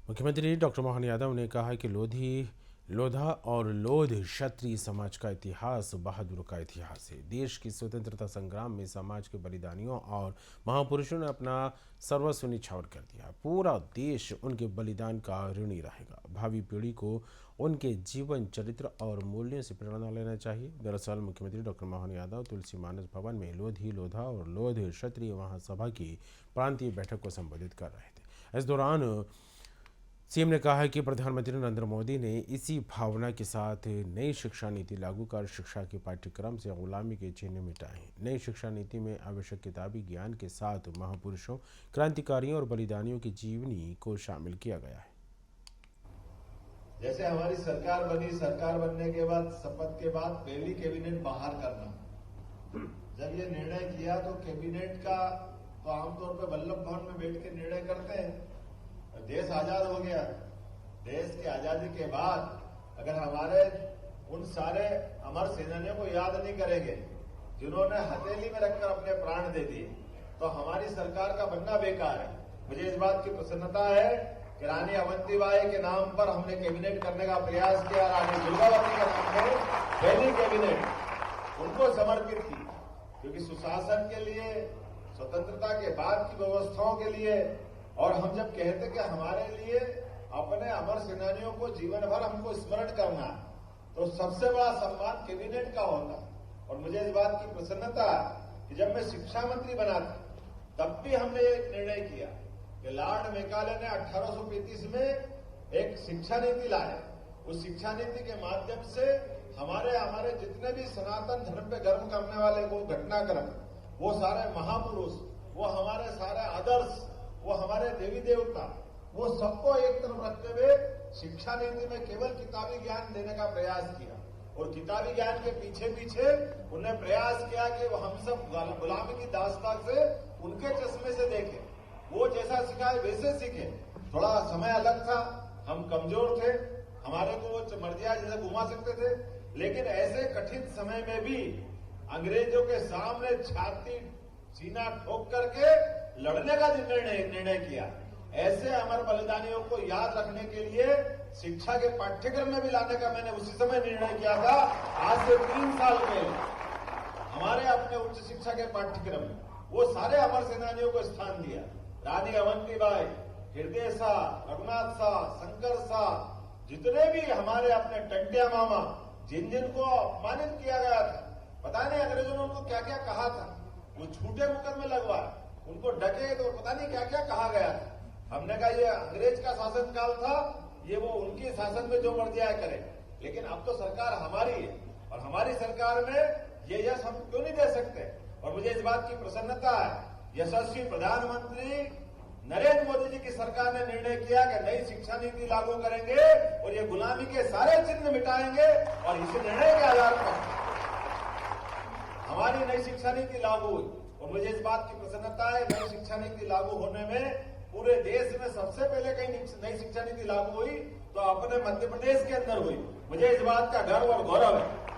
मुख्यमंत्री डॉक्टर मोहन यादव ने कहा कि लोधा और लोध क्षत्रिय समाज का इतिहास बहादुर का इतिहास है। देश की स्वतंत्रता संग्राम में समाज के बलिदानियों और महापुरुषों ने अपना सर्वस्व निछावर कर दिया। पूरा देश उनके बलिदान का ऋणी रहेगा। भावी पीढ़ी को उनके जीवन चरित्र और मूल्यों से प्रेरणा लेना चाहिए। दरअसल मुख्यमंत्री डॉक्टर मोहन यादव तुलसी मानस भवन में लोधा और लोध क्षत्रिय महासभा की प्रांतीय बैठक को संबोधित कर रहे थे। इस दौरान सीएम ने कहा कि प्रधानमंत्री नरेंद्र मोदी ने इसी भावना के साथ नई शिक्षा नीति लागू कर शिक्षा के पाठ्यक्रम से गुलामी के चिन्ह मिटाए हैं। नई शिक्षा नीति में आवश्यक किताबी ज्ञान के साथ महापुरुषों, क्रांतिकारियों और बलिदानियों की जीवनी को शामिल किया गया है। जैसे हमारी सरकार बनी, सरकार बनने के बाद शपथ के बाद पहली कैबिनेट बाहर करना, जब ये निर्णय किया तो कैबिनेट का तो आमतौर पर वल्लभ भवन में बैठ के निर्णय करते हैं। देश आजाद हो गया। देश की आजादी के बाद अगर हमारे उन सारे अमर सेनानियों को याद नहीं करेंगे जिन्होंने हथेली में रखकर अपने प्राण दे दिए, तो हमारी सरकार का बनना बेकार है। मुझे इस बात की प्रसन्नता है कि रानी अवंतीबाई के नाम पर हमने कैबिनेट करने का प्रयास किया। रानी दुर्गावती के नाम पर पहली कैबिनेट उनको समर्पित की, क्योंकि सुशासन के लिए, स्वतंत्रता के बाद की व्यवस्थाओं के लिए, और हम जब कहते कि हमारे लिए अपने अमर सेनानियों को जीवन भर हमको स्मरण करना, तो सबसे बड़ा सम्मान कैबिनेट का होता। और मुझे इस बात की प्रसन्नता है कि जब मैं शिक्षा मंत्री बना था तब भी हमने एक निर्णय किया कि लॉर्ड मैकाले ने 1835 में एक शिक्षा नीति लाया। उस शिक्षा नीति के माध्यम से हमारे जितने भी सनातन धर्म पे गर्व करने वाले वो घटनाक्रम, वो सारे महापुरुष, वो हमारे सारे आदर्श, वो हमारे देवी देवता, वो सबको एक तरफ रखते हुए शिक्षा नीति में केवल किताबी ज्ञान देने का प्रयास किया। और किताबी ज्ञान के पीछे पीछे उन्हें प्रयास किया कि वो हम सब गुलामी की दास्तान से उनके चश्मे से देखें, वो जैसा सिखाए वैसे सीखे। थोड़ा समय अलग था, हम कमजोर थे, हमारे को वो मर्जिया जैसे घुमा सकते थे, लेकिन ऐसे कठिन समय में भी अंग्रेजों के सामने छाती सीना ठोक करके लड़ने का निर्णय किया। ऐसे अमर बलिदानियों को याद रखने के लिए शिक्षा के पाठ्यक्रम में भी लाने का मैंने उसी समय निर्णय किया था। आज से 3 साल पहले हमारे अपने उच्च शिक्षा के पाठ्यक्रम में वो सारे अमर सेनानियों को स्थान दिया। रानी अवंतीबाई, हृदय शाह, रघुनाथ शाह, शंकर शाह, जितने भी हमारे अपने टंटिया मामा, जिनको अपमानित किया गया था, पता नहीं अंग्रेजों ने उनको क्या क्या कहा था, वो झूठे मुकदमे लगवाए, उनको डके, तो पता नहीं क्या क्या कहा गया था। हमने कहा ये अंग्रेज का शासन काल था, ये वो उनकी शासन में जो मर्जी आए करे, लेकिन अब तो सरकार हमारी है और हमारी सरकार में ये यश हम क्यों नहीं दे सकते। और मुझे इस बात की प्रसन्नता है, यशस्वी प्रधानमंत्री नरेंद्र मोदी जी की सरकार ने निर्णय किया कि नई शिक्षा नीति लागू करेंगे और ये गुलामी के सारे चिन्ह मिटाएंगे। और इस निर्णय के आधार पर हमारी नई शिक्षा नीति लागू हुई। और मुझे इस बात की प्रसन्नता है, नई शिक्षा नीति लागू होने में पूरे देश में सबसे पहले कहीं नई शिक्षा नीति लागू हुई तो अपने मध्य प्रदेश के अंदर हुई। मुझे इस बात का गर्व और गौरव है।